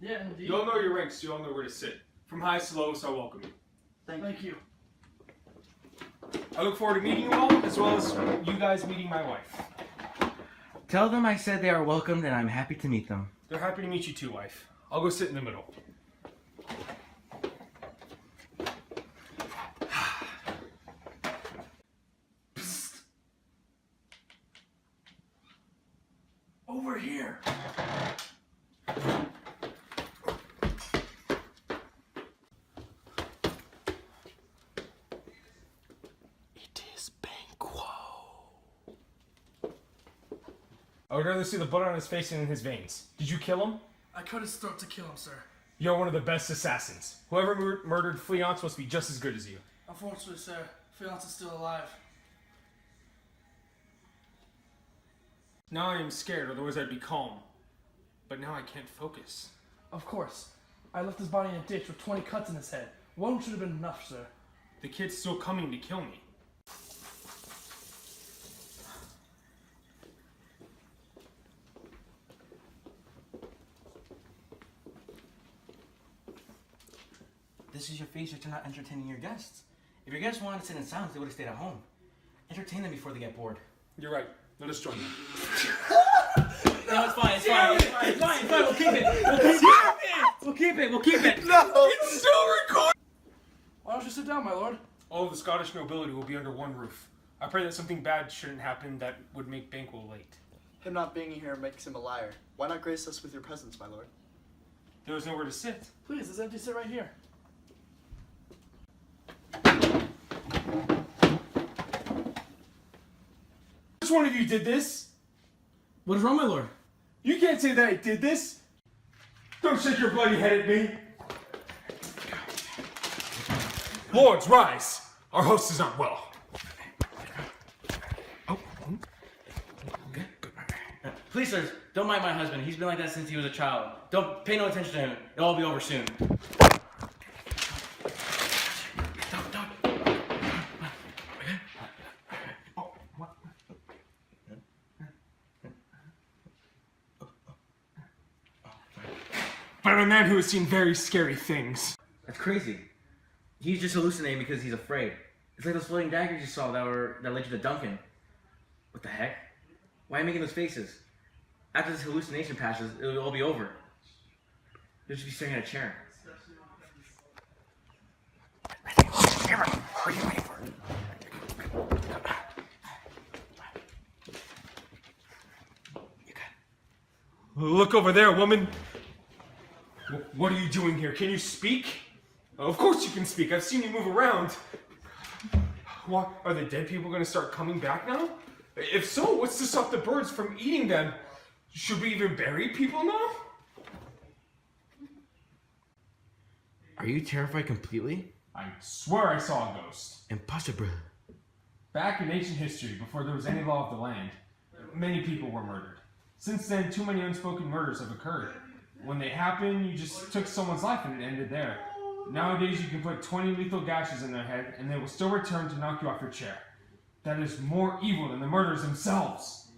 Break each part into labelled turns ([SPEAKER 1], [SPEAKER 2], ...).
[SPEAKER 1] Yeah, indeed.
[SPEAKER 2] You all know your ranks, so you all know where to sit. From highest to lowest, I welcome you.
[SPEAKER 1] Thank you.
[SPEAKER 2] I look forward to meeting you all, as well as you guys meeting my wife.
[SPEAKER 3] Tell them I said they are welcomed and I'm happy to meet them.
[SPEAKER 2] They're happy to meet you too, wife. I'll go sit in the middle. Psst. Over here. It is Banquo. I would rather see the blood on his face than in his veins. Did you kill him?
[SPEAKER 1] I cut his throat to kill him, sir.
[SPEAKER 2] You're one of the best assassins. Whoever murdered Fleance must be just as good as you.
[SPEAKER 1] Unfortunately, sir, Fiance is still alive.
[SPEAKER 2] Now I am scared, otherwise I'd be calm. But now I can't focus.
[SPEAKER 1] Of course. I left his body in a ditch with 20 cuts in his head. One should have been enough, sir.
[SPEAKER 2] The kid's still coming to kill me.
[SPEAKER 3] This is your feast to not entertaining your guests. If your guests wanted to sit in silence, they would have stayed at home. Entertain them before they get bored.
[SPEAKER 2] You're right. Let us join them.
[SPEAKER 3] No, it's fine, it's fine, it's fine, it's fine, it's fine, we'll keep it. We'll keep it, we'll keep it.
[SPEAKER 2] No! It's still recording!
[SPEAKER 1] Why don't you sit down, my lord?
[SPEAKER 2] All of the Scottish nobility will be under one roof. I pray that something bad shouldn't happen that would make Banquo late.
[SPEAKER 4] Him not being here makes him a liar. Why not grace us with your presence, my lord?
[SPEAKER 2] There was nowhere to sit.
[SPEAKER 1] Please, this empty seat right here.
[SPEAKER 2] Which one of you did this?
[SPEAKER 3] What is wrong, my lord?
[SPEAKER 2] You can't say that I did this. Don't shake your bloody head at me. Lords, rise. Our host is not well.
[SPEAKER 3] Please, sirs, don't mind my husband. He's been like that since he was a child. Don't pay no attention to him. It'll all be over soon.
[SPEAKER 2] But I'm a man who has seen very scary things.
[SPEAKER 3] That's crazy. He's just hallucinating because he's afraid. It's like those floating daggers you saw that led you to Duncan. What the heck? Why are you making those faces? After this hallucination passes, it'll all be over. You'll just be staring at a chair.
[SPEAKER 2] What are you waiting for? Look over there, woman. What are you doing here? Can you speak? Of course you can speak. I've seen you move around. What? Are the dead people going to start coming back now? If so, what's to stop the birds from eating them? Should we even bury people now?
[SPEAKER 3] Are you terrified completely?
[SPEAKER 2] I swear I saw a ghost.
[SPEAKER 3] Impossible.
[SPEAKER 2] Back in ancient history, before there was any law of the land, many people were murdered. Since then, too many unspoken murders have occurred. When they happen, you just took someone's life and it ended there. Nowadays, you can put 20 lethal gashes in their head and they will still return to knock you off your chair. That is more evil than the murders themselves.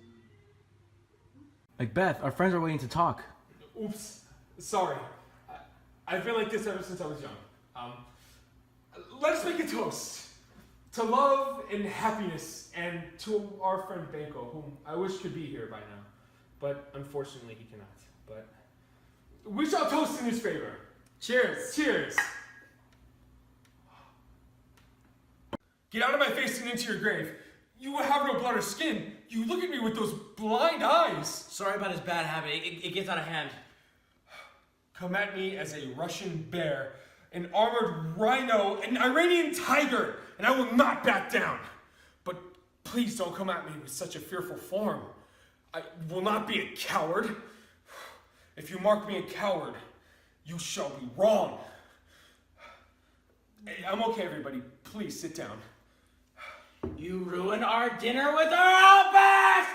[SPEAKER 3] Macbeth, our friends are waiting to talk.
[SPEAKER 2] Oops, sorry. I've been like this ever since I was young. Let's make a toast. To love and happiness, and to our friend Banquo, whom I wish could be here by now. But unfortunately he cannot. But we shall toast in his favor. Cheers. Cheers. Get out of my face and into your grave. You have no blood or skin. You look at me with those blind eyes.
[SPEAKER 3] Sorry about his bad habit. It gets out of hand.
[SPEAKER 2] Come at me as a Russian bear, an armored rhino, an Iranian tiger, and I will not back down. But please don't come at me with such a fearful form. I will not be a coward. If you mark me a coward, you shall be wrong. Hey, I'm okay, everybody. Please sit down.
[SPEAKER 3] You ruined our dinner with our outburst!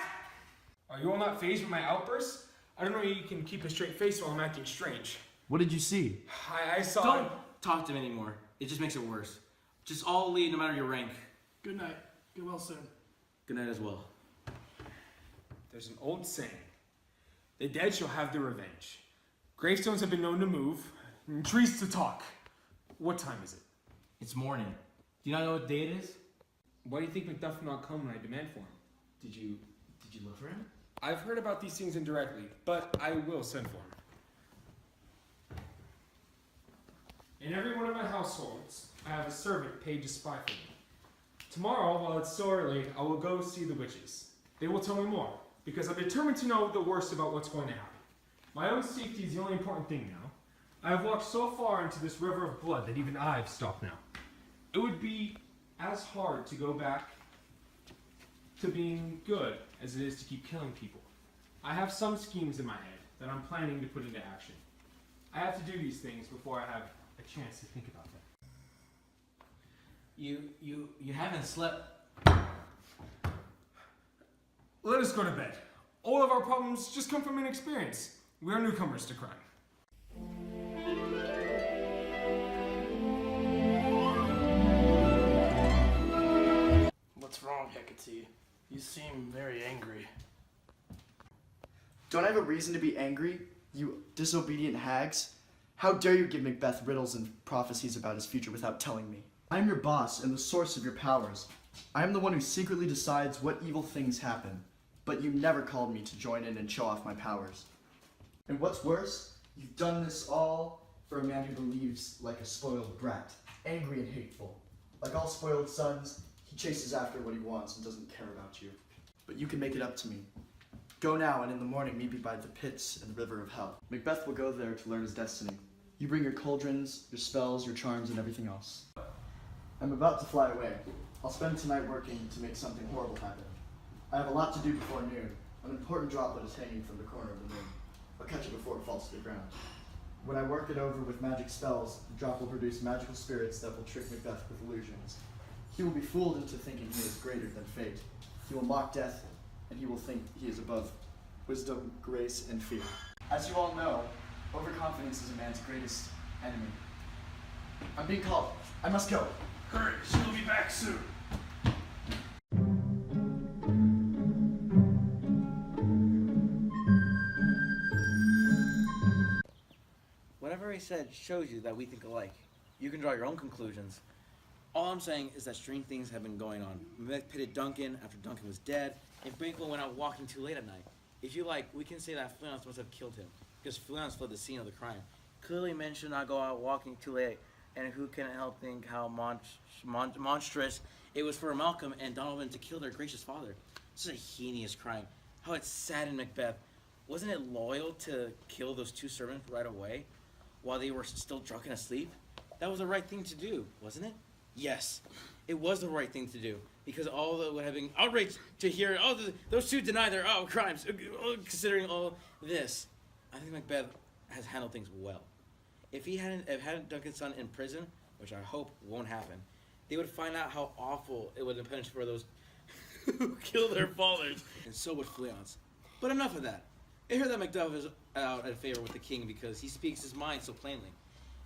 [SPEAKER 2] Are you all not fazed by my outbursts? I don't know you can keep a straight face while I'm acting strange.
[SPEAKER 5] What did you see?
[SPEAKER 2] I saw...
[SPEAKER 3] Don't talk to him anymore. It just makes it worse. Just all leave no matter your rank.
[SPEAKER 1] Good night. Get well soon.
[SPEAKER 3] Good night as well.
[SPEAKER 2] There's an old saying. The dead shall have their revenge. Gravestones have been known to move, and trees to talk. What time is it?
[SPEAKER 3] It's morning. Do you not know what day it is?
[SPEAKER 2] Why do you think Macduff will not come when I demand for him?
[SPEAKER 3] Did you look for him?
[SPEAKER 2] I've heard about these things indirectly, but I will send for him. In every one of my households, I have a servant paid to spy for me. Tomorrow, while it's so early, I will go see the witches. They will tell me more, because I'm determined to know the worst about what's going to happen. My own safety is the only important thing now. I have walked so far into this river of blood that even I've stopped now. It would be as hard to go back to being good as it is to keep killing people. I have some schemes in my head that I'm planning to put into action. I have to do these things before I have a chance to think about them.
[SPEAKER 3] You haven't slept.
[SPEAKER 2] Let us go to bed. All of our problems just come from inexperience. We are newcomers to crime.
[SPEAKER 1] What's wrong, Hecate? You seem very angry.
[SPEAKER 4] Don't I have a reason to be angry, you disobedient hags? How dare you give Macbeth riddles and prophecies about his future without telling me? I am your boss and the source of your powers. I am the one who secretly decides what evil things happen, but you never called me to join in and show off my powers. And what's worse, you've done this all for a man who believes like a spoiled brat, angry and hateful. Like all spoiled sons, he chases after what he wants and doesn't care about you. But you can make it up to me. Go now, and in the morning meet me by the pits and the river of hell. Macbeth will go there to learn his destiny. You bring your cauldrons, your spells, your charms, and everything else. I'm about to fly away. I'll spend tonight working to make something horrible happen. I have a lot to do before noon. An important droplet is hanging from the corner of the moon. I'll catch it before it falls to the ground. When I work it over with magic spells, the drop will produce magical spirits that will trick Macbeth with illusions. He will be fooled into thinking he is greater than fate. He will mock death, and he will think he is above wisdom, grace, and fear. As you all know, overconfidence is a man's greatest enemy. I'm being called. I must go.
[SPEAKER 1] Hurry, she'll be back soon.
[SPEAKER 3] Whatever he said shows you that we think alike. You can draw your own conclusions. All I'm saying is that strange things have been going on. Macbeth pitted Duncan after Duncan was dead, and Banquo went out walking too late at night. If you like, we can say that Fleance must have killed him, because Fleance fled the scene of the crime. Clearly men should not go out walking too late, and who can help think how monstrous it was for Malcolm and Donovan to kill their gracious father. This is a heinous crime. How it saddened Macbeth. Wasn't it loyal to kill those two servants right away, while they were still drunk and asleep? That was the right thing to do, wasn't it? Yes, it was the right thing to do, because all would have been outraged to hear, those two deny their crimes, considering all this. I think Macbeth has handled things well. If he hadn't Duncan's son in prison, which I hope won't happen, they would find out how awful it would have been for those who killed their fathers, and so would Fleance. But enough of that. I hear that Macduff is out of favor with the king because he speaks his mind so plainly,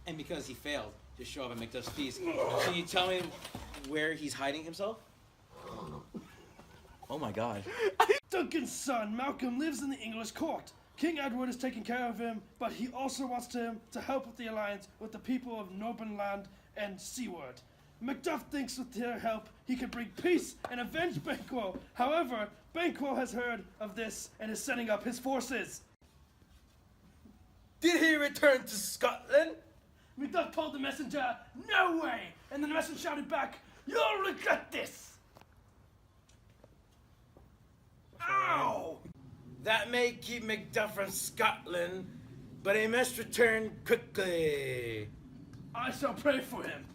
[SPEAKER 3] and because he failed to show up at Macduff's feast. Can you tell me where he's hiding himself? Oh my God.
[SPEAKER 1] Duncan's son, Malcolm, lives in the English court. King Edward is taking care of him, but he also wants him to help with the alliance with the people of Northumberland and Seaward. Macduff thinks with their help he can bring peace and avenge Banquo. However, Banquo has heard of this and is setting up his forces.
[SPEAKER 3] Did he return to Scotland?
[SPEAKER 1] Macduff told the messenger, "No way!" And then the messenger shouted back, "You'll regret this!"
[SPEAKER 3] Ow! That may keep Macduff from Scotland, but he must return quickly.
[SPEAKER 1] I shall pray for him.